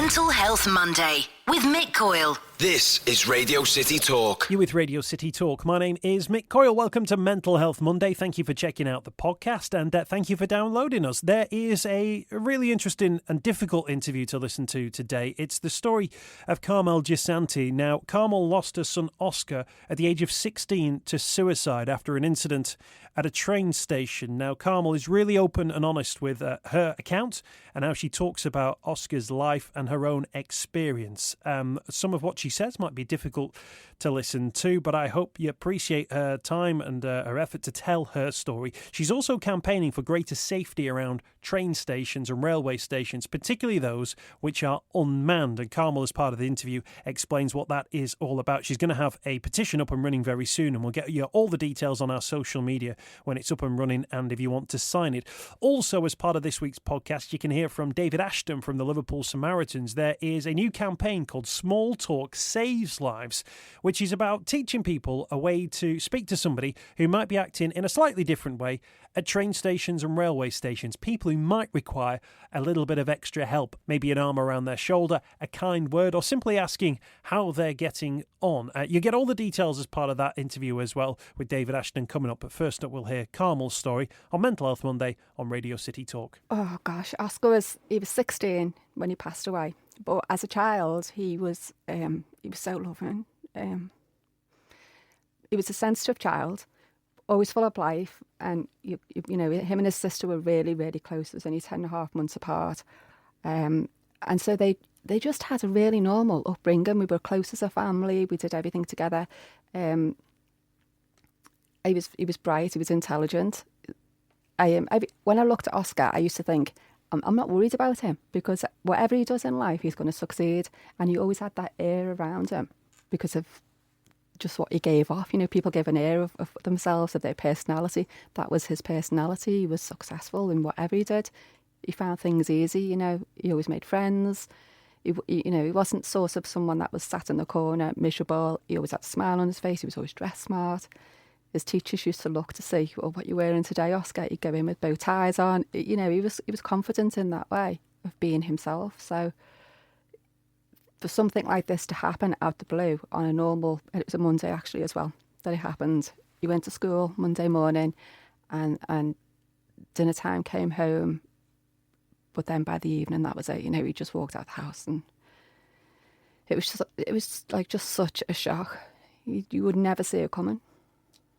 Mental Health Monday with Mick Coyle. This is Radio City Talk. You're with Radio City Talk. My name is Mick Coyle. Welcome to Mental Health Monday. Thank you for checking out the podcast and thank you for downloading us. There is a really interesting and difficult interview to listen to today. It's the story of Carmel Giansante. Now, Carmel lost her son Oscar at the age of 16 to suicide after an incident at a train station. Now, Carmel is really open and honest with her account and how she talks about Oscar's life and her own experience. Some of what she says might be difficult to listen to, but I hope you appreciate her time and her effort to tell her story. She's also campaigning for greater safety around train stations and railway stations, particularly those which are unmanned. And Carmel, as part of the interview, explains what that is all about. She's going to have a petition up and running very soon, and we'll get you all the details on our social media when it's up and running and if you want to sign it. Also, as part of this week's podcast, you can hear from David Ashton from the Liverpool Samaritans. There is a new campaign called Small Talk Saves Lives, which is about teaching people a way to speak to somebody who might be acting in a slightly different way at train stations and railway stations. People who might require a little bit of extra help, maybe an arm around their shoulder, a kind word, or simply asking how they're getting on. You get all the details as part of that interview as well with David Ashton coming up. But first up, we'll hear Carmel's story on Mental Health Monday on Radio City Talk. Oh gosh, Oscar was 16 when he passed away. But as a child, he was so loving. He was a sensitive child, always full of life, and you know, him and his sister were really, really close. It was only 10.5 months apart, and so they just had a really normal upbringing. We were close as a family. We did everything together. He was bright. He was intelligent. When I looked at Oscar, I used to think, I'm not worried about him because whatever he does in life, he's going to succeed. And he always had that air around him because of just what he gave off. You know, people give an air of themselves, of their personality. That was his personality. He was successful in whatever he did. He found things easy, you know. He always made friends. He wasn't sort of someone that was sat in the corner, miserable. He always had a smile on his face. He was always dressed smart. His teachers used to look to see, well, what you're wearing today, Oscar. He'd go in with bow ties on. You know, he was confident in that way of being himself. So for something like this to happen out the blue on a normal, it was a Monday actually as well that it happened. He went to school Monday morning and dinner time, came home, but then by the evening that was it. You know, he just walked out the house and it was just such a shock. You would never see it coming.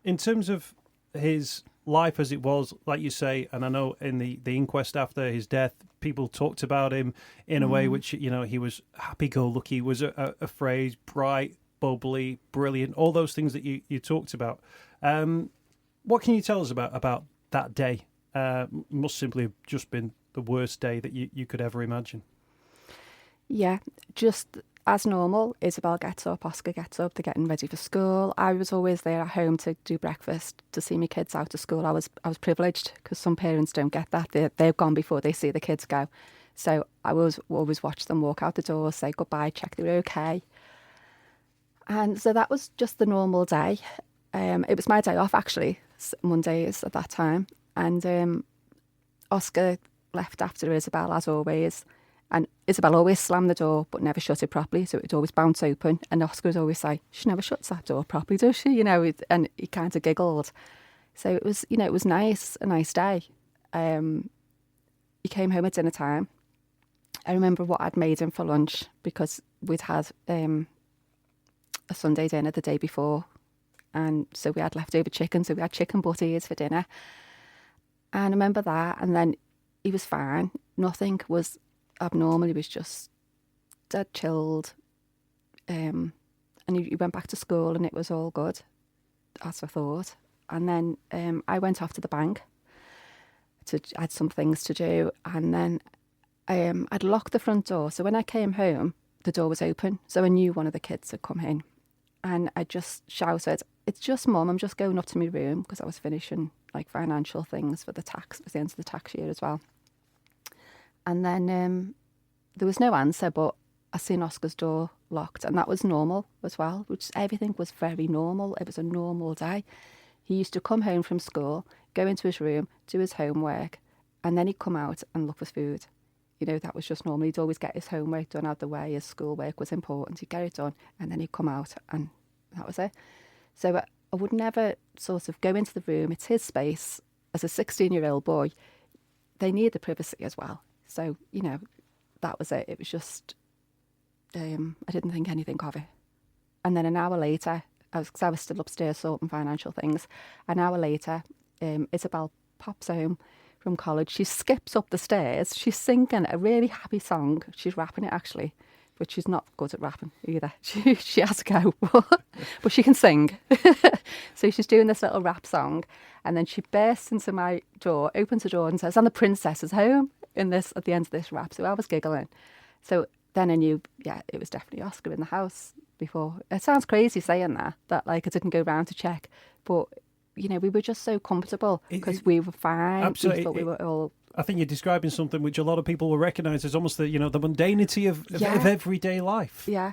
In terms of his life as it was, like you say, and I know in the inquest after his death, people talked about him in a way which, you know, he was happy-go-lucky, was a phrase, bright, bubbly, brilliant, all those things that you talked about. What can you tell us about that day? Must simply have just been the worst day that you could ever imagine. Yeah, just as normal, Isabel gets up, Oscar gets up, they're getting ready for school. I was always there at home to do breakfast, to see my kids out of school. I was privileged because some parents don't get that. They've gone before they see the kids go. So I was always watch them walk out the door, say goodbye, check they were okay. And so that was just the normal day. It was my day off, actually, Mondays at that time. And Oscar left after Isabel, as always. And Isabel always slammed the door but never shut it properly, so it would always bounce open. And Oscar would always say, she never shuts that door properly, does she? You know, and he kind of giggled. So it was, you know, it was nice, a nice day. He came home at dinner time. I remember what I'd made him for lunch because we'd had a Sunday dinner the day before. And so we had leftover chicken, so we had chicken butties for dinner. And I remember that, and then he was fine. Nothing was abnormal. He was just dead chilled, and he went back to school and it was all good, as I thought. And then I went off to the bank I had some things to do, and then I'd locked the front door, so when I came home the door was open, so I knew one of the kids had come in, and I just shouted, "It's just Mum, I'm just going up to my room," because I was finishing like financial things for the tax. It was the end of the tax year as well. And then there was no answer, but I seen Oscar's door locked, and that was normal as well, which everything was very normal. It was a normal day. He used to come home from school, go into his room, do his homework, and then he'd come out and look for food. You know, that was just normal. He'd always get his homework done out of the way. His schoolwork was important. He'd get it done, and then he'd come out, and that was it. So I would never sort of go into the room. It's his space. As a 16-year-old boy, they need the privacy as well. So, you know, that was it. It was just, I didn't think anything of it. And then an hour later, I was still upstairs sorting financial things. An hour later, Isabel pops home from college. She skips up the stairs. She's singing a really happy song. She's rapping it, actually, but she's not good at rapping either. She has to go, but she can sing. So she's doing this little rap song, and then she bursts into my door, opens the door and says, "And the princess is home," at the end of this rap. So I was giggling. So then I knew, yeah, it was definitely Oscar in the house before. It sounds crazy saying that like I didn't go round to check, but you know, we were just so comfortable because we were fine. Absolutely. We thought we were all... I think you're describing something which a lot of people will recognise as almost the mundanity of everyday life. Yeah.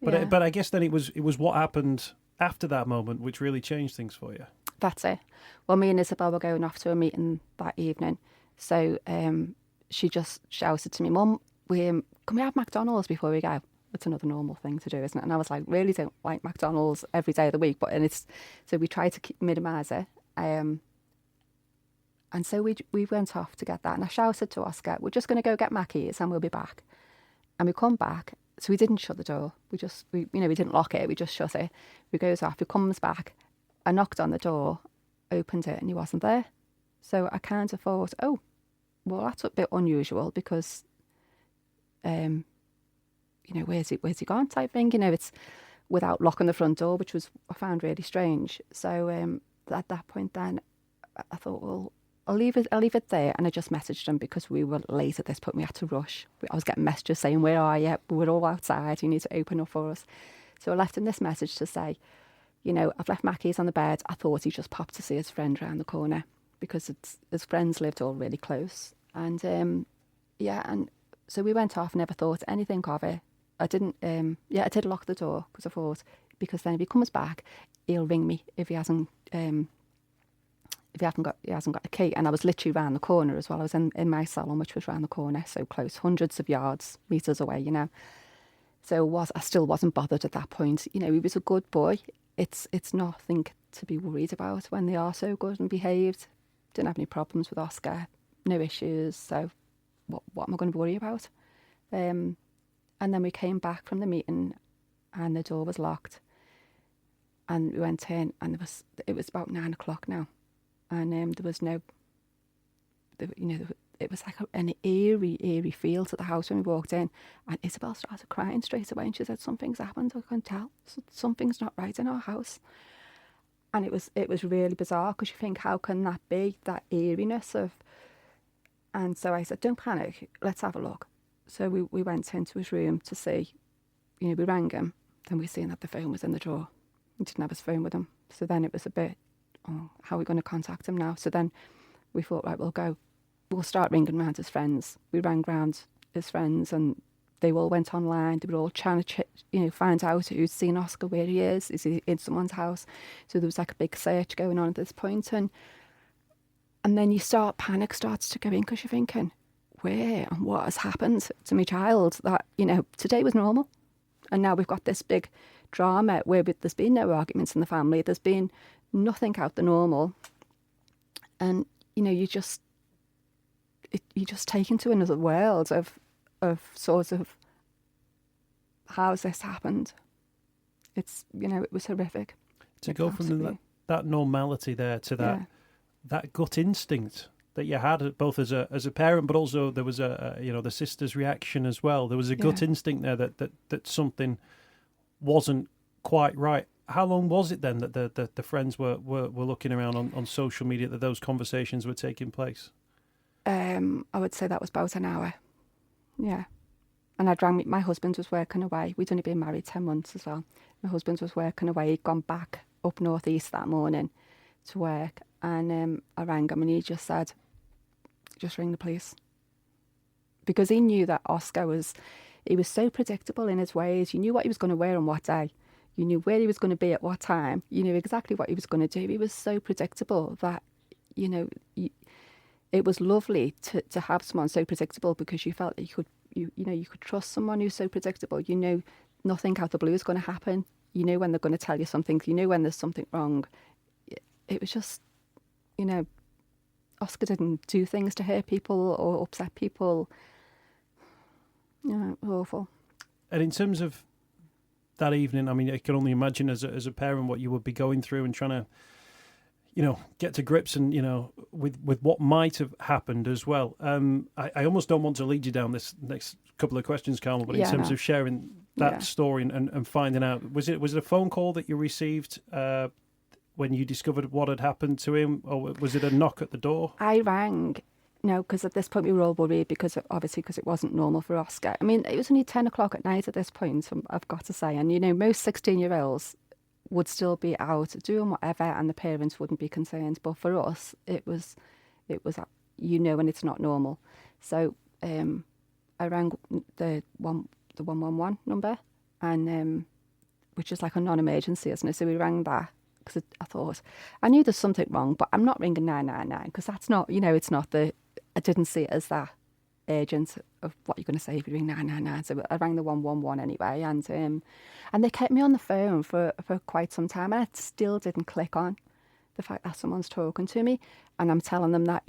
But I guess then it was what happened after that moment which really changed things for you. That's it. Well, me and Isabel were going off to a meeting that evening, so she just shouted to me, "Mum, can we have McDonald's before we go?" It's another normal thing to do, isn't it? And I was like, really don't like McDonald's every day of the week, so we tried to minimise it. And so we went off to get that, and I shouted to Oscar, "We're just going to go get Mackey's and we'll be back." And we come back, so we didn't shut the door. We didn't lock it. We just shut it. We goes off. He comes back. I knocked on the door, opened it, and he wasn't there. So I kind of thought, oh, well, that's a bit unusual because, where's he gone type thing. It's without locking the front door, which I found really strange. So at that point then, I thought, well, I'll leave it there. And I just messaged him because we were late at this point. We had to rush. I was getting messages saying, "Where are you? We're all outside. You need to open up for us." So I left him this message to say, I've left Mackey's on the bed. I thought he just popped to see his friend round the corner because his friends lived all really close. And and so we went off, never thought anything of it. I didn't, I did lock the door because I thought, because then if he comes back, he'll ring me if he hasn't got the key. And I was literally round the corner as well. I was in my salon, which was round the corner, so close, hundreds of meters away, So I still wasn't bothered at that point. He was a good boy. It's nothing to be worried about when they are so good and behaved. Didn't have any problems with Oscar, no issues. So what am I going to worry about? And then we came back from the meeting, and the door was locked. And we went in, and it was about 9 o'clock now, and there was no, it was like an eerie feel to the house when we walked in. And Isabel started crying straight away, and she said, "Something's happened. I can tell. Something's not right in our house." And it was really bizarre because you think, how can that be, that eeriness of... And so I said, "Don't panic, let's have a look." So we went into his room to see, we rang him, then we seen that the phone was in the drawer. He didn't have his phone with him. So then it was a bit, how are we going to contact him now? So then we thought, right, we'll start ringing round his friends. We rang round his friends, and they all went online. They were all trying to, find out who's seen Oscar, where he is he in someone's house? So there was like a big search going on at this point. And then panic starts to go in because you're thinking, where and what has happened to my child? That, today was normal. And now we've got this big drama where there's been no arguments in the family. There's been nothing out the normal. And, you just take into another world of sort of, how's this happened? It's, it was horrific. To go from that normality there to that gut instinct that you had both as a parent, but also there was the sister's reaction as well. There was a gut instinct there that something wasn't quite right. How long was it then that the friends were looking around on social media, that those conversations were taking place? I would say that was about an hour. Yeah. And I'd rang my husband was working away. We'd only been married 10 months as well. My husband was working away. He'd gone back up northeast that morning to work. And I rang him, and he just said, "Just ring the police." Because he knew that Oscar was so predictable in his ways. You knew what he was going to wear on what day. You knew where he was going to be at what time. You knew exactly what he was going to do. He was so predictable that, it was lovely to have someone so predictable, because you felt that you could trust someone who's so predictable. You know nothing out of the blue is going to happen. You know when they're going to tell you something. You know when there's something wrong. It was just, Oscar didn't do things to hurt people or upset people. Yeah, it was awful. And in terms of that evening, I mean, I can only imagine as a parent what you would be going through and trying to, get to grips and, with what might have happened as well. I almost don't want to lead you down this next couple of questions, Carmel, but in terms of sharing that story and finding out, was it a phone call that you received when you discovered what had happened to him, or was it a knock at the door? I rang, because at this point we were all worried because it wasn't normal for Oscar. I mean, it was only 10 o'clock at night at this point, I've got to say. And, most 16-year-olds would still be out doing whatever and the parents wouldn't be concerned. But for us, it was when it's not normal. So I rang the 111 number, and which is like a non-emergency, isn't it? So we rang that because I thought, I knew there's something wrong, but I'm not ringing 999 because that's not, it's not I didn't see it as that urgent of what you're going to say if you ring 999. So I rang the 111 anyway, and they kept me on the phone for quite some time, and it still didn't click on the fact that someone's talking to me, and I'm telling them that,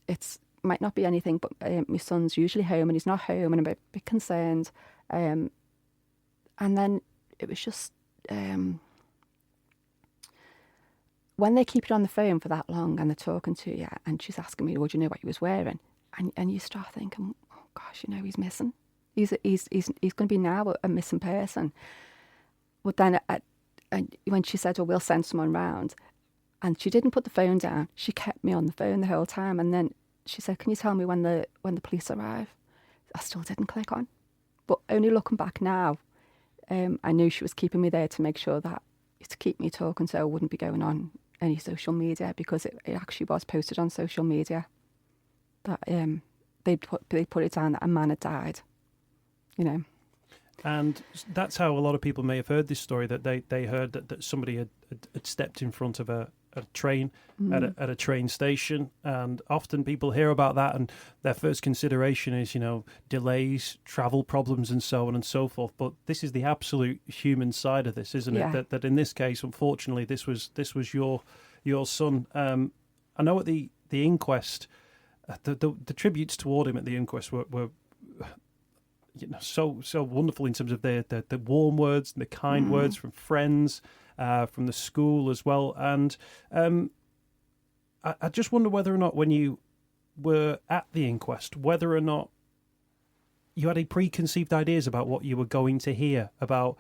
it's might not be anything, but my son's usually home and he's not home, and I'm a bit concerned. And then it was just when they keep you on the phone for that long and they're talking to you, and she's asking me, "Would you know what he was wearing?" And you start thinking, "Oh gosh, he's missing. He's going to be now a missing person." But then when she said, "Oh, we'll send someone round," and she didn't put the phone down, she kept me on the phone the whole time. And then she said, "Can you tell me when the police arrive?" I still didn't click on. But only looking back now, I knew she was keeping me there to make sure that to keep me talking, so I wouldn't be going on any social media, because it actually was posted on social media that they put it down that a man had died. And that's how a lot of people may have heard this story, that they heard that somebody had stepped in front of a train at a train station. And often people hear about that and their first consideration is, delays, travel problems and so on and so forth. But this is the absolute human side of this, isn't it? That in this case, unfortunately, this was your son. I know at the inquest, the tributes toward him at the inquest were so wonderful in terms of the warm words and the kind words from friends, from the school as well. And I just wonder whether or not, when you were at the inquest, whether or not you had any preconceived ideas about what you were going to hear, about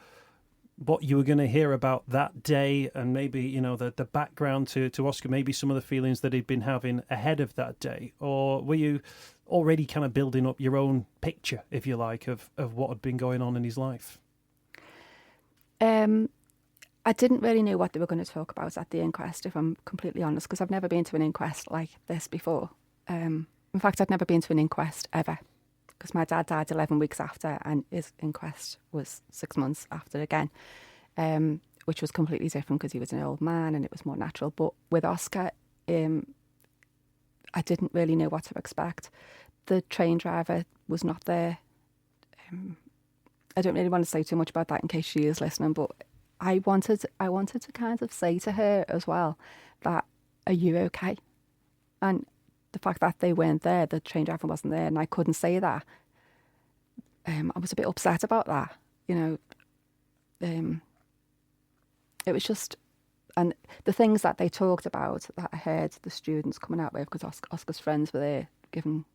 what you were going to hear about that day, and maybe, the background to Oscar, maybe some of the feelings that he'd been having ahead of that day. Or were you already kind of building up your own picture, if you like, of what had been going on in his life? I didn't really know what they were going to talk about at the inquest, if I'm completely honest, because I've never been to an inquest like this before. In fact, I'd never been to an inquest ever, because my dad died 11 weeks after, and his inquest was 6 months after again, which was completely different because he was an old man and it was more natural. But with Oscar, I didn't really know what to expect. The train driver was not there. I don't really want to say too much about that in case she is listening, but I wanted to kind of say to her as well that, are you okay? And the fact that they weren't there, the train driver wasn't there, and I couldn't say that, I was a bit upset about that. It was just, and the things that they talked about that I heard the students coming out with, because Oscar's friends were there giving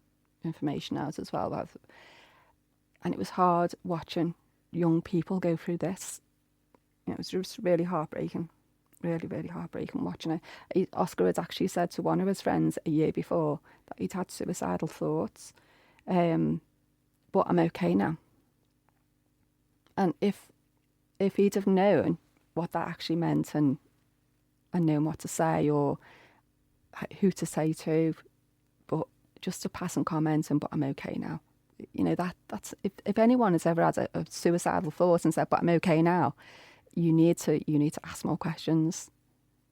information out as well. And it was hard watching young people go through this. It was just really heartbreaking, really, really heartbreaking watching it. Oscar had actually said to one of his friends a year before that he'd had suicidal thoughts, but I'm okay now. And if he'd have known what that actually meant and known what to say or who to say to, but just a passing comment and, but I'm okay now. That's if anyone has ever had a suicidal thought and said, but I'm okay now, you need to ask more questions.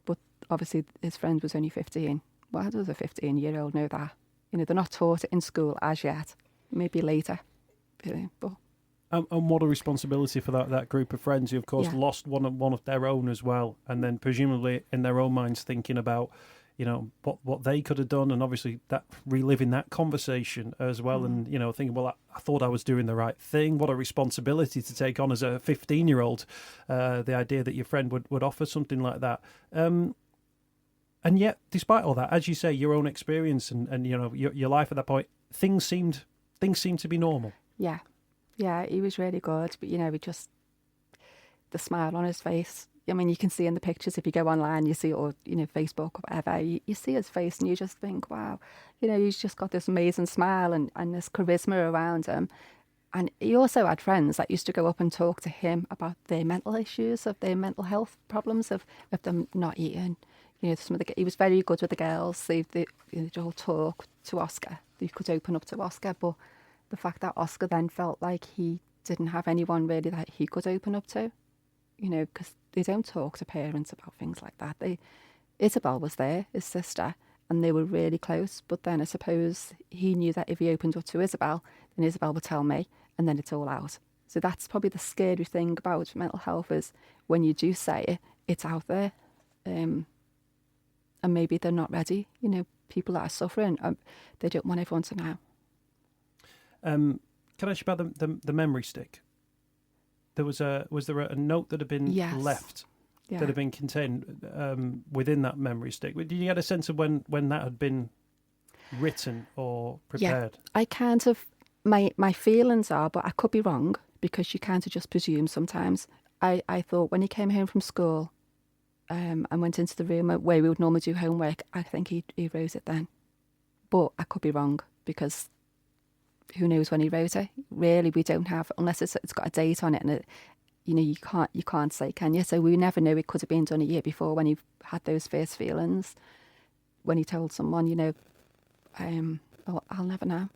But obviously his friend was only 15, Why does a 15-year-old know that? They're not taught it in school as yet. Maybe later. But And what a responsibility for that group of friends who, of course, lost one of their own as well, and then presumably in their own minds thinking about, what they could have done, and obviously that reliving that conversation as well, and thinking, well, I thought I was doing the right thing. What a responsibility to take on as a 15-year-old, the idea that your friend would offer something like that. And yet, despite all that, as you say, your own experience and your life at that point, things seemed to be normal. Yeah, he was really good, but he just, the smile on his face. I mean, you can see in the pictures, if you go online, you see it, or Facebook or whatever, you see his face and you just think, wow, he's just got this amazing smile and this charisma around him. And he also had friends that used to go up and talk to him about their mental issues, of their mental health problems, of them not eating. He was very good with the girls. They all talk to Oscar. They could open up to Oscar, but the fact that Oscar then felt like he didn't have anyone really that he could open up to, because they don't talk to parents about things like that. Isabel was there, his sister, and they were really close. But then I suppose he knew that if he opened up to Isabel, then Isabel would tell me, and then it's all out. So that's probably the scary thing about mental health, is when you do say it, it's out there. And maybe they're not ready. People that are suffering, they don't want everyone to know. Can I ask you about the memory stick? Was there a note that had been left that had been contained within that memory stick? Did you get a sense of when that had been written or prepared? Yeah, I kind of, my feelings are, but I could be wrong, because you kind of just presume sometimes. I thought when he came home from school, and went into the room where we would normally do homework, I think he wrote it then. But I could be wrong, because who knows when he wrote it? Really, we don't have, unless it's got a date on it, and you can't say, can you? So we never know. It could have been done a year before, when he had those first feelings, when he told someone, I'll never know.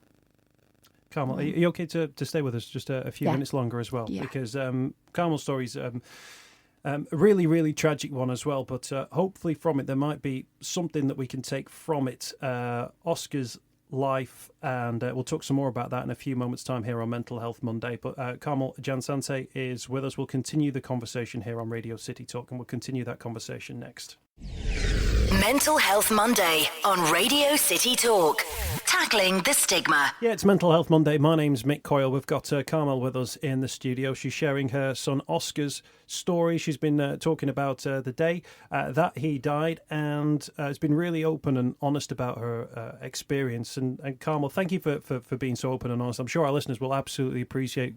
Carmel, are you okay to stay with us just a few minutes longer as well? Yeah. Because Carmel's story's a really, really tragic one as well, but hopefully from it there might be something that we can take from it. Oscar's life, and we'll talk some more about that in a few moments' time here on Mental Health Monday. But Carmel Giansante is with us. We'll continue the conversation here on Radio City Talk, and we'll continue that conversation next. Mental Health Monday on Radio City Talk. Tackling the stigma. Yeah, it's Mental Health Monday. My name's Mick Coyle. We've got Carmel with us in the studio. She's sharing her son Oscar's story. She's been talking about the day that he died, and has been really open and honest about her experience. And Carmel, thank you for being so open and honest. I'm sure our listeners will absolutely appreciate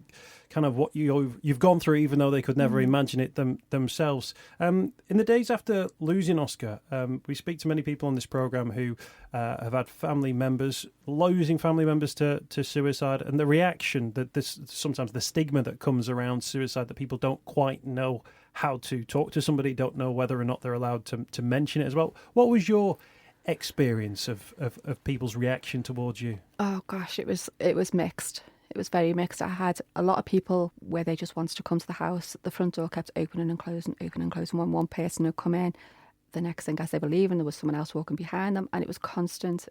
kind of what you've gone through, even though they could never imagine it themselves. In the days after losing Oscar, we speak to many people on this programme who have had family members losing family members to suicide, and the reaction that sometimes the stigma that comes around suicide, that people don't quite know how to talk to somebody, don't know whether or not they're allowed to mention it as well. What was your experience of people's reaction towards you? Oh gosh, it was mixed. It was very mixed. I had a lot of people where they just wanted to come to the house. The front door kept opening and closing. When one person would come in, the next thing as they were leaving, there was someone else walking behind them, and it was constant.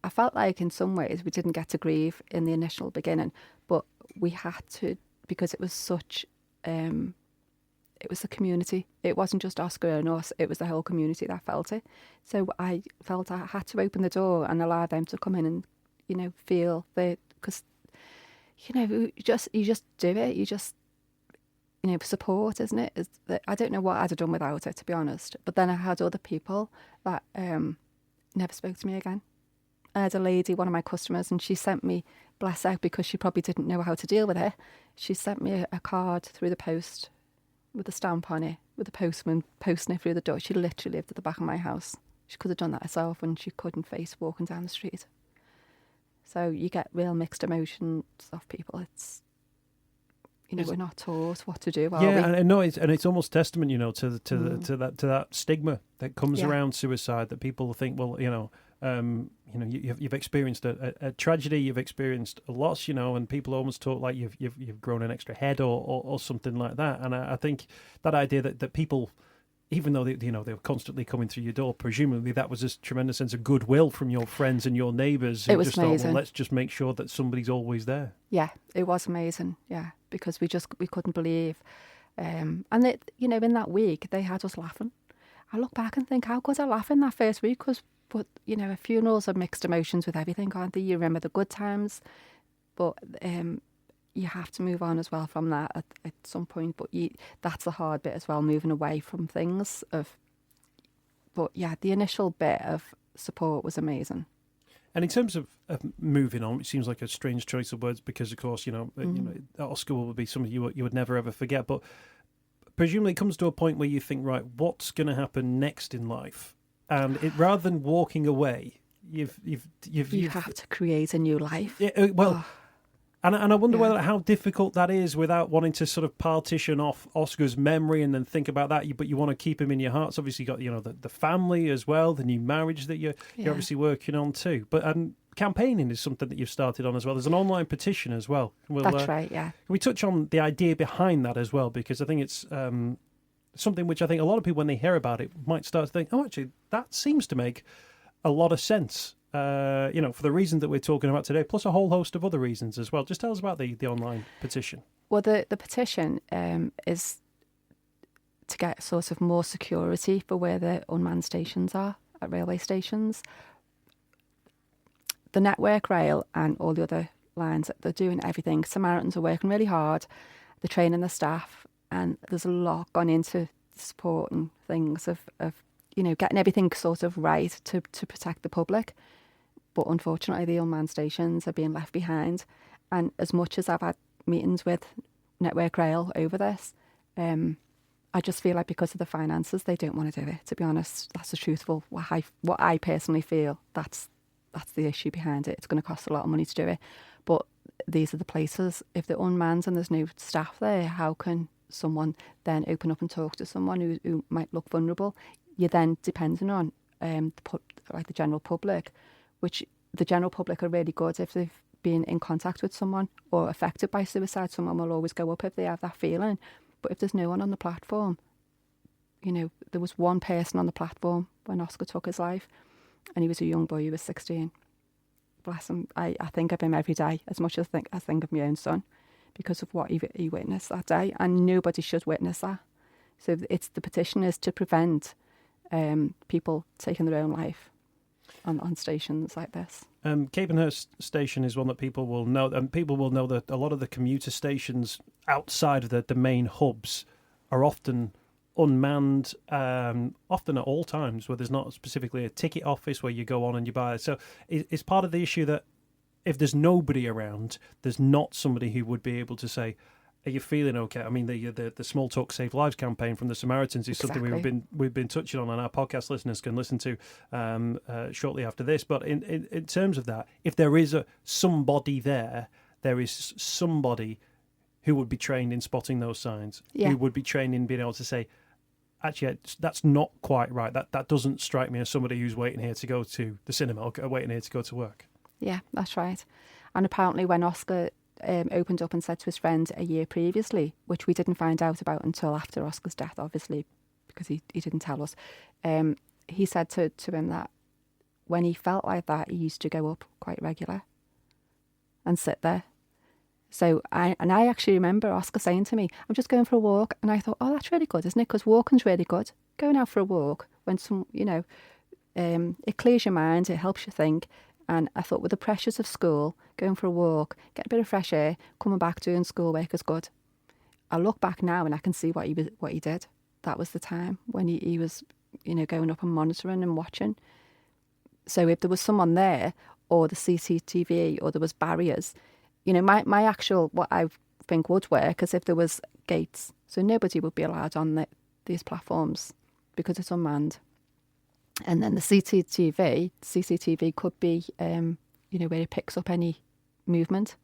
I felt like in some ways we didn't get to grieve in the initial beginning, but we had to, because it was such, it was the community. It wasn't just Oscar and us, it was the whole community that felt it. So I felt I had to open the door and allow them to come in and, feel the, because, you just do it. You just, support, isn't it? I don't know what I'd have done without it, to be honest. But then I had other people that never spoke to me again. I had a lady, one of my customers, and she sent me, bless her, because she probably didn't know how to deal with it. She sent me a card through the post with a stamp on it, with the postman posting it through the door. She literally lived at the back of my house. She could have done that herself, and she couldn't face walking down the street. So you get real mixed emotions off people. It's, we're not taught what to do. It's almost testament, to that stigma that comes around suicide, that people think, well, you've experienced a tragedy, you've experienced a loss, and people almost talk like you've grown an extra head or something like that. And I think that idea that people even though they were constantly coming through your door, presumably that was a tremendous sense of goodwill from your friends and your neighbours. It was just amazing. thought, well, let's just make sure that somebody's always there. Yeah, it was amazing. Yeah, because we couldn't believe, and they, in that week they had us laughing. I look back and think, how could I laugh in that first week? But funerals are mixed emotions with everything, aren't they? You remember the good times, but you have to move on as well from that at some point. But that's the hard bit as well, moving away from things. But yeah, the initial bit of support was amazing. And in terms of moving on, it seems like a strange choice of words because, of course, Oscar will be something you would never ever forget. But presumably, it comes to a point where you think, right, what's going to happen next in life? And rather than walking away, you have to create a new life. Yeah, and I wonder how difficult that is without wanting to sort of partition off Oscar's memory and then think about that. But you want to keep him in your hearts. Obviously, you got the family as well, the new marriage that you're obviously working on too. But campaigning is something that you've started on as well. There's an online petition as well. That's right. Yeah. Can we touch on the idea behind that as well? Because I think it's something which I think a lot of people, when they hear about it, might start to think, oh, actually, that seems to make a lot of sense. For the reason that we're talking about today, plus a whole host of other reasons as well. Just tell us about the online petition. Well, the petition is to get sort of more security for where the unmanned stations are at railway stations. The Network Rail and all the other lines, they're doing everything. Samaritans are working really hard. They're training the staff, and there's a lot gone into supporting things of getting everything sort of right to protect the public. But unfortunately, the unmanned stations are being left behind. And as much as I've had meetings with Network Rail over this, I just feel like because of the finances, they don't want to do it. To be honest, that's the truthful. What I personally feel, that's the issue behind it. It's going to cost a lot of money to do it. But these are the places. If they're unmanned and there's no staff there, how can someone then open up and talk to someone who might look vulnerable? You're then depending on the general public, which the general public are really good if they've been in contact with someone or affected by suicide. Someone will always go up if they have that feeling. But if there's no one on the platform, there was one person on the platform when Oscar took his life, and he was a young boy. He was 16. Bless him. I think of him every day as much as I think of my own son because of what he witnessed that day, and nobody should witness that. So the petition is to prevent people taking their own life on stations like this. Capenhurst station is one that people will know, and people will know that a lot of the commuter stations outside of the main hubs are often unmanned, often at all times, where there's not specifically a ticket office where you go on and you buy it. So it's part of the issue that if there's nobody around, there's not somebody who would be able to say, are you feeling okay? I mean, the Small Talk Save Lives campaign from the Samaritans is something we've been touching on, and our podcast listeners can listen to shortly after this. But in terms of that, if there is somebody there is somebody who would be trained in spotting those signs, who would be trained in being able to say, actually, that's not quite right. That doesn't strike me as somebody who's waiting here to go to the cinema or waiting here to go to work. Yeah, that's right. And apparently when Oscar opened up and said to his friend a year previously, which we didn't find out about until after Oscar's death, obviously, because he didn't tell us, he said to him that when he felt like that, he used to go up quite regular and sit there. So I actually remember Oscar saying to me, I'm just going for a walk. And I thought, oh, that's really good, isn't it? Because walking's really good. Going out for a walk when it clears your mind, it helps you think. And I thought with the pressures of school, going for a walk, get a bit of fresh air, coming back doing schoolwork is good. I look back now and I can see what he did. That was the time when he was, going up and monitoring and watching. So if there was someone there, or the CCTV, or there was barriers, my actual, what I think would work is if there was gates. So nobody would be allowed on these platforms because it's unmanned. And then the CCTV could be, where it picks up any movement.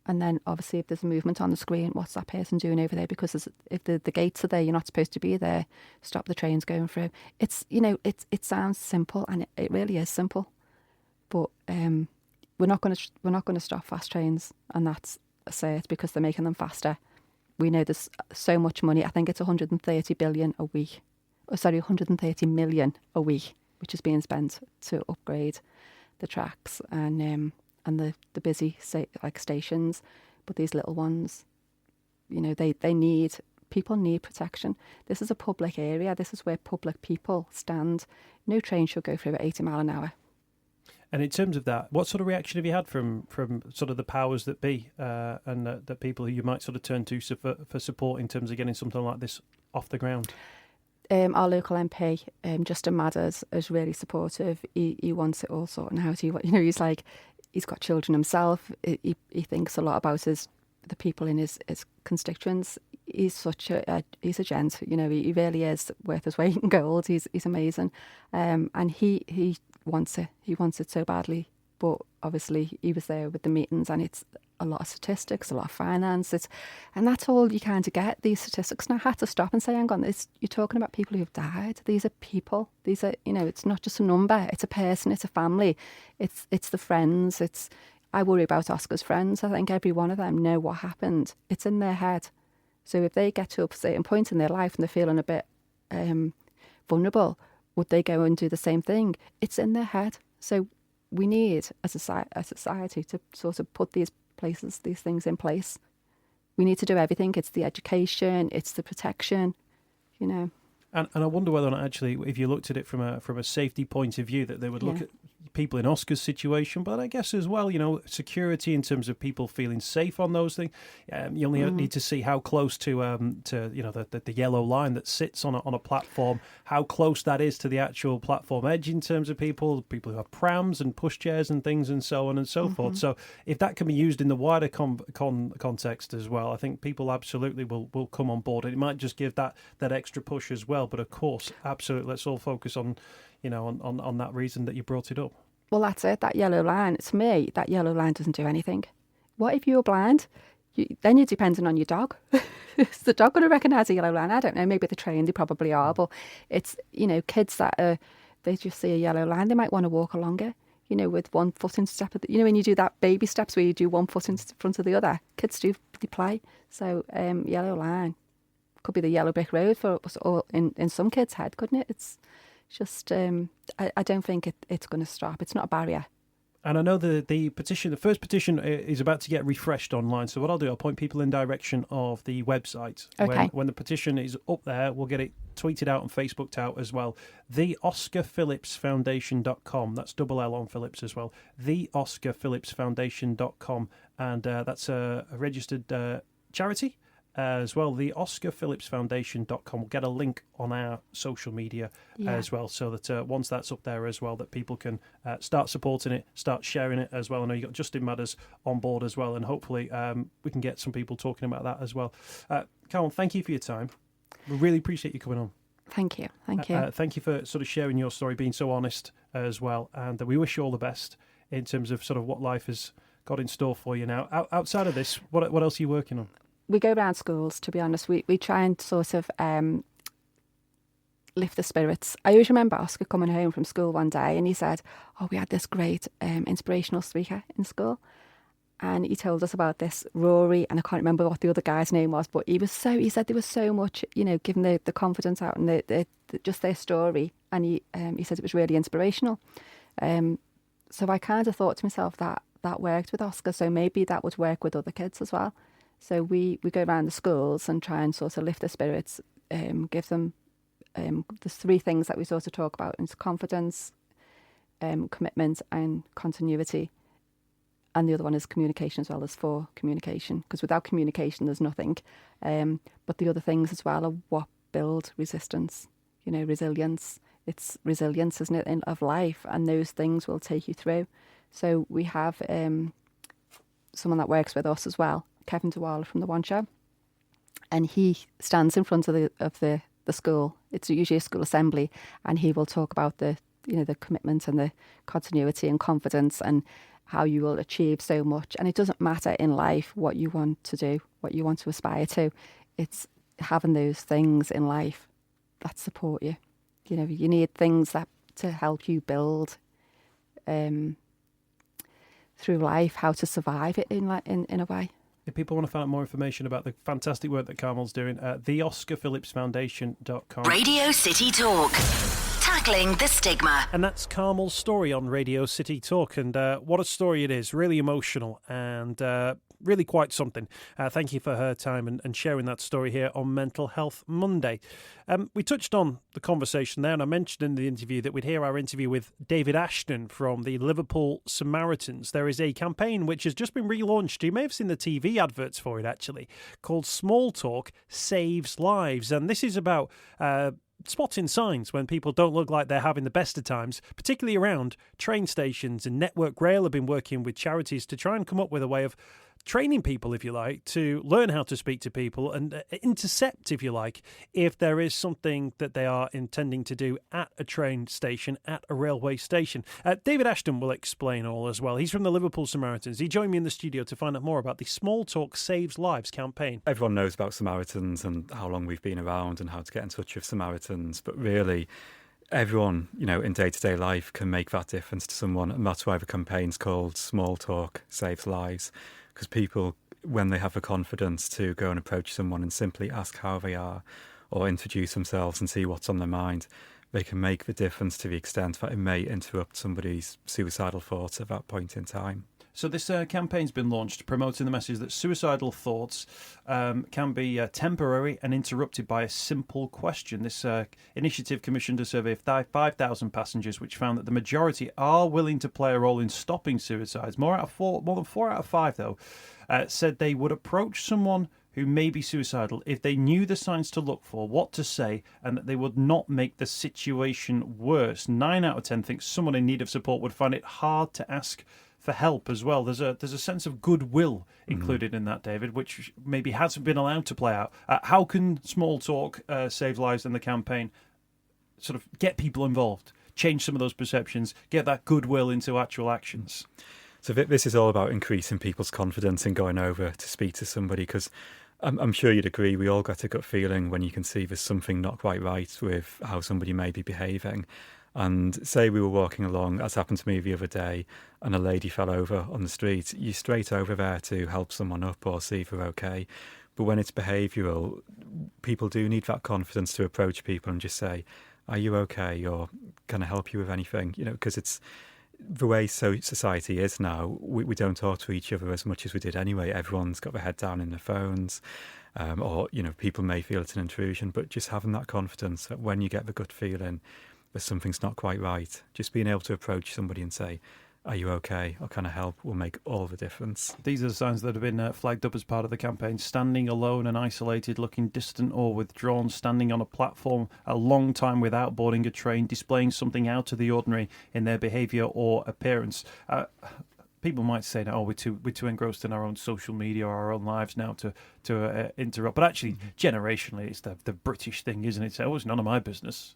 And then obviously if there's a movement on the screen, what's that person doing over there? Because if the gates are there, you're not supposed to be there. Stop the trains going through. It's, it sounds simple, and it really is simple. But we're not going to stop fast trains, and that's it, because they're making them faster. We know there's so much money. I think it's 130 billion a week. 130 million a week, which is being spent to upgrade the tracks and the busy stations. But these little ones, people need protection. This is a public area. This is where public people stand. No train should go through at 80 mile an hour. And in terms of that, what sort of reaction have you had from sort of the powers that be and the people who you might sort of turn to for support in terms of getting something like this off the ground? Our local MP, Justin Madders, is really supportive. He wants it all sorted out. He's got children himself. He thinks a lot about the people in his constituents. He's he's a gent. He really is worth his weight in gold. He's amazing, and he wants it. He wants it so badly. But obviously, he was there with the meetings, and it's a lot of statistics, a lot of finance. And that's all you kind of get, these statistics. And I had to stop and say, hang on, you're talking about people who've died. These are people. These are, it's not just a number. It's a person. It's a family. It's the friends. I worry about Oscar's friends. I think every one of them know what happened. It's in their head. So if they get to a certain point in their life and they're feeling a bit vulnerable, would they go and do the same thing? It's in their head. So we need, as a society, to sort of put these things in place. We need to do everything. It's the education, it's the protection, And I wonder whether or not actually, if you looked at it from a safety point of view, that they would look at people in Oscar's situation, but I guess as well, security in terms of people feeling safe on those things. You only need to see how close to the yellow line that sits on a platform, how close that is to the actual platform edge in terms of people who have prams and pushchairs and things and so on and so forth. So if that can be used in the wider context as well, I think people absolutely will come on board. It might just give that extra push as well. But of course, absolutely, let's all focus on that reason that you brought it up. Well, that's it. That yellow line, to me, that yellow line doesn't do anything. What if you were blind? Then you're depending on your dog. Is the dog going to recognise a yellow line? I don't know. Maybe they're trained. They probably are. But it's, kids that they just see a yellow line, they might want to walk along it, with one foot in step. When you do that baby steps where you do one foot in front of the other, kids they play. So yellow line could be the yellow brick road for us, or in some kids' head, couldn't it? It's just, I don't think it's going to stop. It's not a barrier. And I know the first petition is about to get refreshed online. So what I'll do, I'll point people in direction of the website. Okay. When the petition is up there, we'll get it tweeted out and Facebooked out as well. TheOscarPhillipsFoundation.com. That's double L on Phillips as well. TheOscarPhillipsFoundation.com. And that's a registered charity. As well, the OscarPhillipsFoundation.com. We'll get a link on our social media as well, so that once that's up there as well, that people can start supporting it, start sharing it as well. I know you've got Justin Madders on board as well, and hopefully we can get some people talking about that as well. Carmel, thank you for your time. We really appreciate you coming on. Thank you. Thank you for sort of sharing your story, being so honest as well, and we wish you all the best in terms of sort of what life has got in store for you now. Outside of this, what else are you working on? We go around schools, to be honest. We try and sort of lift the spirits. I always remember Oscar coming home from school one day and he said, we had this great inspirational speaker in school. And he told us about this Rory, and I can't remember what the other guy's name was, but he said there was so much, giving the confidence out and just their story. And he said it was really inspirational. So I kind of thought to myself that worked with Oscar, so maybe that would work with other kids as well. So we go around the schools and try and sort of lift their spirits, give them the three things that we sort of talk about: it's confidence, commitment, and continuity. And the other one is communication as well, as for communication, because without communication, there's nothing. But the other things as well are what build resistance, resilience. It's resilience, isn't it, of life, and those things will take you through. So we have someone that works with us as well, Kevin Dwala from the One Show, and he stands in front of the school. It's usually a school assembly, and he will talk about the commitment and the continuity and confidence and how you will achieve so much. And it doesn't matter in life what you want to do, what you want to aspire to. It's having those things in life that support you. You need things that to help you build through life, how to survive it in a way. If people want to find out more information about the fantastic work that Carmel's doing, theoscarphillipsfoundation.com. Radio City Talk. Tackling the stigma. And that's Carmel's story on Radio City Talk. And what a story it is. Really emotional and really quite something. Thank you for her time and sharing that story here on Mental Health Monday. We touched on the conversation there, and I mentioned in the interview that we'd hear our interview with David Ashton from the Liverpool Samaritans. There is a campaign which has just been relaunched. You may have seen the TV adverts for it, actually, called Small Talk Saves Lives. And this is about spotting signs when people don't look like they're having the best of times, particularly around train stations. And Network Rail have been working with charities to try and come up with a way of training people, if you like, to learn how to speak to people and intercept, if you like, if there is something that they are intending to do at a train station, at a railway station. David Ashton will explain all as well. He's from the Liverpool Samaritans. He joined me in the studio to find out more about the Small Talk Saves Lives campaign. Everyone knows about Samaritans and how long we've been around and how to get in touch with Samaritans, but really everyone, in day-to-day life can make that difference to someone, and that's why the campaign's called Small Talk Saves Lives. Because people, when they have the confidence to go and approach someone and simply ask how they are or introduce themselves and see what's on their mind, they can make the difference to the extent that it may interrupt somebody's suicidal thoughts at that point in time. So this campaign's been launched promoting the message that suicidal thoughts can be temporary and interrupted by a simple question. This initiative commissioned a survey of 5,000 passengers, which found that the majority are willing to play a role in stopping suicides. More than 4 out of 5, though, said they would approach someone who may be suicidal if they knew the signs to look for, what to say, and that they would not make the situation worse. 9 out of 10 think someone in need of support would find it hard to ask for help as well. There's a sense of goodwill included in that, David, which maybe hasn't been allowed to play out. How can Small Talk Save Lives in the campaign sort of get people involved, change some of those perceptions, get that goodwill into actual actions? So this is all about increasing people's confidence in going over to speak to somebody, because I'm sure you'd agree, we all get a gut feeling when you can see there's something not quite right with how somebody may be behaving. And say we were walking along, as happened to me the other day, and a lady fell over on the street, you're straight over there to help someone up or see if they're okay. But when it's behavioural, people do need that confidence to approach people and just say, are you okay? Or can I help you with anything? Because it's the way society is now. We don't talk to each other as much as we did anyway. Everyone's got their head down in their phones. Or people may feel it's an intrusion, but just having that confidence that when you get the gut feeling that something's not quite right, just being able to approach somebody and say, are you okay, or can I help, will make all the difference. These are the signs that have been flagged up as part of the campaign. Standing alone and isolated, looking distant or withdrawn, standing on a platform a long time without boarding a train, displaying something out of the ordinary in their behaviour or appearance. People might say, "Oh, we're too engrossed in our own social media or our own lives now to interrupt." But actually, generationally, it's the British thing, isn't it? So it's none of my business.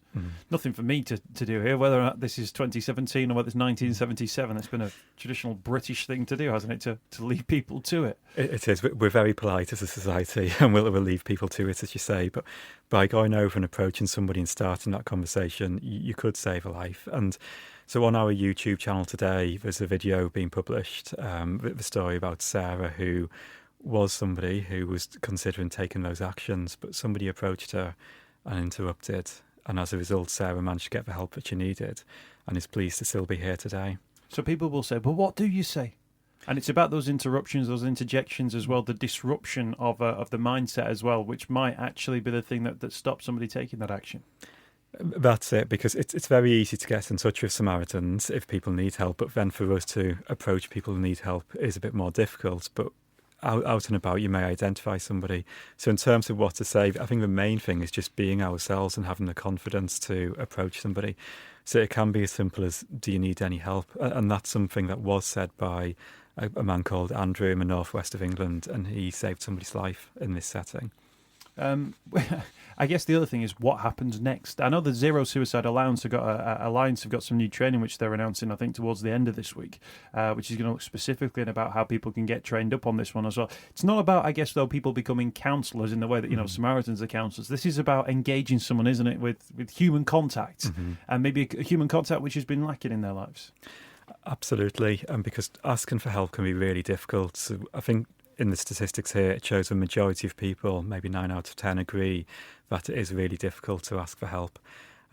Nothing for me to do here. Whether or not this is 2017 or whether it's 1977, it's been a traditional British thing to do, hasn't it? To leave people to it. It is. We're very polite as a society, and we'll leave people to it, as you say. But by going over and approaching somebody and starting that conversation, you could save a life. And so on our YouTube channel today, there's a video being published, the story about Sarah, who was somebody who was considering taking those actions, but somebody approached her and interrupted. And as a result, Sarah managed to get the help that she needed and is pleased to still be here today. So people will say, but what do you say? And it's about those interruptions, those interjections as well, the disruption of the mindset as well, which might actually be the thing that stops somebody taking that action. That's it, because it's very easy to get in touch with Samaritans if people need help, but then for us to approach people who need help is a bit more difficult. But out and about, you may identify somebody. So in terms of what to say, I think the main thing is just being ourselves and having the confidence to approach somebody. So it can be as simple as, do you need any help? And that's something that was said by a man called Andrew in the northwest of England, and he saved somebody's life in this setting. I guess the other thing is what happens next. I know the Zero Suicide Alliance have got some new training which they're announcing, I think, towards the end of this week, which is going to look specifically about how people can get trained up on this one as well. It's not about, I guess, though, people becoming counsellors in the way that Samaritans are counsellors. This is about engaging someone, isn't it, with human contact, and maybe a human contact which has been lacking in their lives. Absolutely, and because asking for help can be really difficult. So I think in the statistics here, it shows the majority of people, maybe 9 out of 10, agree that it is really difficult to ask for help.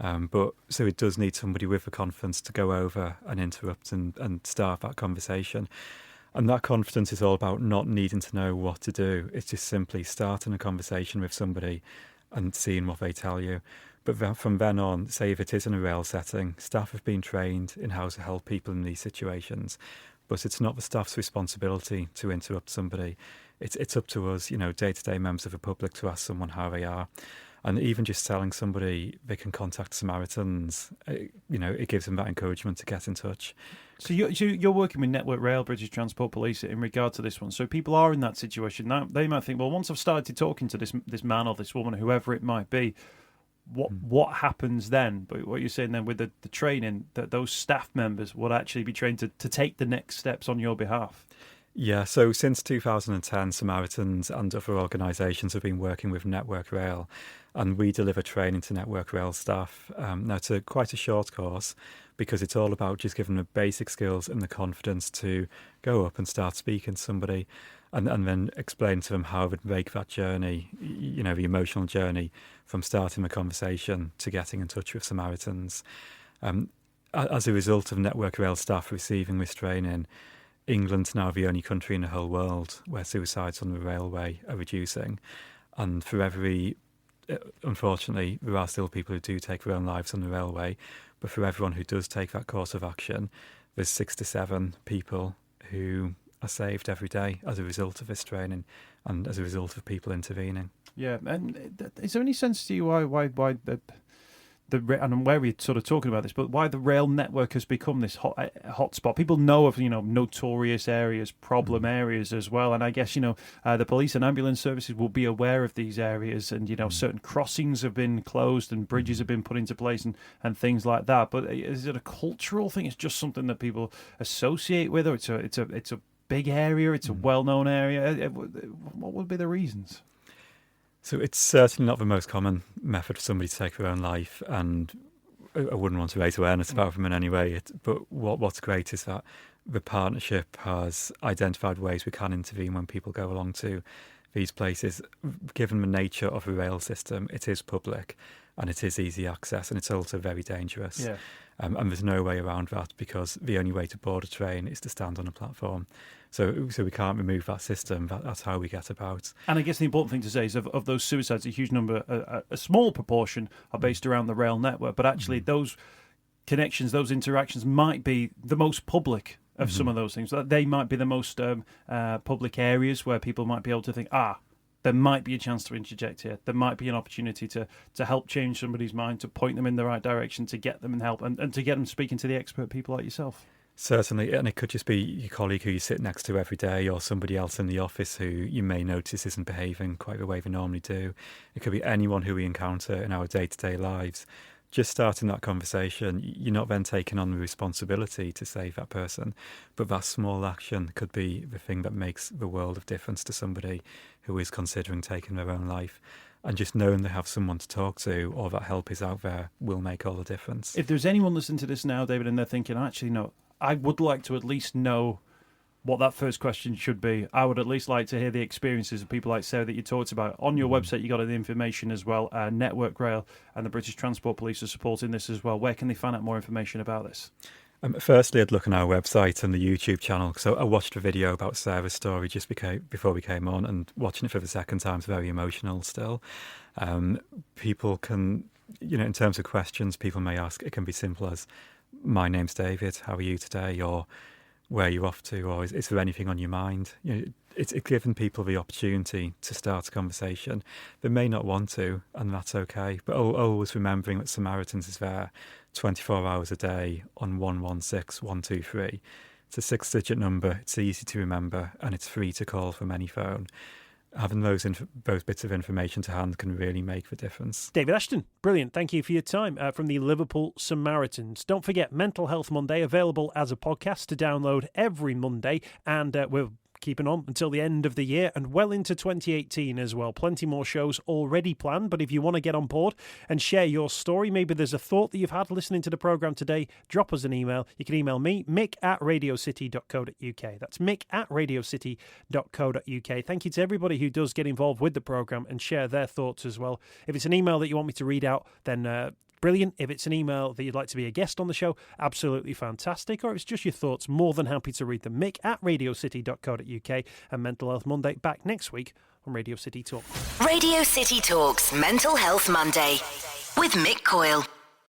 So it does need somebody with the confidence to go over and interrupt and start that conversation. And that confidence is all about not needing to know what to do. It's just simply starting a conversation with somebody and seeing what they tell you. But from then on, say if it is in a rail setting, staff have been trained in how to help people in these situations. But it's not the staff's responsibility to interrupt somebody. It's up to us, day-to-day members of the public, to ask someone how they are. And even just telling somebody they can contact Samaritans, it gives them that encouragement to get in touch. So you're working with Network Rail, British Transport Police in regard to this one. So people are in that situation now. They might think, well, once I've started talking to this man or this woman, whoever it might be, what happens then? But what you're saying then with the training, that those staff members would actually be trained to take the next steps on your behalf. Yeah, so since 2010, Samaritans and other organisations have been working with Network Rail, and we deliver training to Network Rail staff. Now, it's quite a short course because it's all about just giving them the basic skills and the confidence to go up and start speaking to somebody and then explain to them how they'd make that journey, the emotional journey from starting the conversation to getting in touch with Samaritans. As a result of Network Rail staff receiving this training, England's now the only country in the whole world where suicides on the railway are reducing. And unfortunately, there are still people who do take their own lives on the railway, but for everyone who does take that course of action, there's 6 to 7 people who are saved every day as a result of this training and as a result of people intervening. Yeah, and is there any sense to you why and I'm wary we're sort of talking about this, but why the rail network has become this hot spot? People know of notorious areas, problem areas as well, and I guess the police and ambulance services will be aware of these areas, and certain crossings have been closed and bridges have been put into place and things like that. But is it a cultural thing? It's just something that people associate with, or it's a big area, it's a well-known area. What would be the reasons? So it's certainly not the most common method for somebody to take their own life, and I wouldn't want to raise awareness about them in any way. But what's great is that the partnership has identified ways we can intervene when people go along to these places. Given the nature of the rail system, it is public and it is easy access, and it's also very dangerous. Yeah. And there's no way around that, because the only way to board a train is to stand on a platform. So we can't remove that system. That's how we get about. And I guess the important thing to say is of those suicides, a huge number, a small proportion are based around the rail network. But actually those connections, those interactions might be the most public of some of those things. They might be the most public areas where people might be able to think, there might be a chance to interject here. There might be an opportunity to help change somebody's mind, to point them in the right direction, to get them and help, and to get them speaking to the expert people like yourself. Certainly, and it could just be your colleague who you sit next to every day, or somebody else in the office who you may notice isn't behaving quite the way they normally do. It could be anyone who we encounter in our day-to-day lives. Just starting that conversation, you're not then taking on the responsibility to save that person, but that small action could be the thing that makes the world of difference to somebody who is considering taking their own life. And just knowing they have someone to talk to, or that help is out there, will make all the difference. If there's anyone listening to this now, David, and they're thinking, actually, no, I would like to at least know what that first question should be. I would at least like to hear the experiences of people like Sarah that you talked about. On your website, you got the information as well. Network Rail and the British Transport Police are supporting this as well. Where can they find out more information about this? Firstly, I'd look on our website and the YouTube channel. So I watched a video about Sarah's story just before we came on, and watching it for the second time is very emotional still. People can, in terms of questions people may ask, it can be simple as, my name's David, how are you today? Or where are you off to? Or is there anything on your mind? It's giving people the opportunity to start a conversation. They may not want to, and that's okay. But always remembering that Samaritans is there 24 hours a day on 116 123. It's a 6-digit number. It's easy to remember, and it's free to call from any phone. Having those bits of information to hand can really make the difference. David Ashton, brilliant. Thank you for your time from the Liverpool Samaritans. Don't forget, Mental Health Monday, available as a podcast to download every Monday. And we're keeping on until the end of the year and well into 2018 as well. Plenty more shows already planned, but if you want to get on board and share your story, maybe there's a thought that you've had listening to the programme today, drop us an email. You can email me, mick@radiocity.co.uk. That's mick@radiocity.co.uk. Thank you to everybody who does get involved with the programme and share their thoughts as well. If it's an email that you want me to read out, then brilliant. If it's an email that you'd like to be a guest on the show, absolutely fantastic. Or if it's just your thoughts, more than happy to read them. mick@radiocity.co.uk. And Mental Health Monday back next week on Radio City Talk. Radio City Talks Mental Health Monday with Mick Coyle.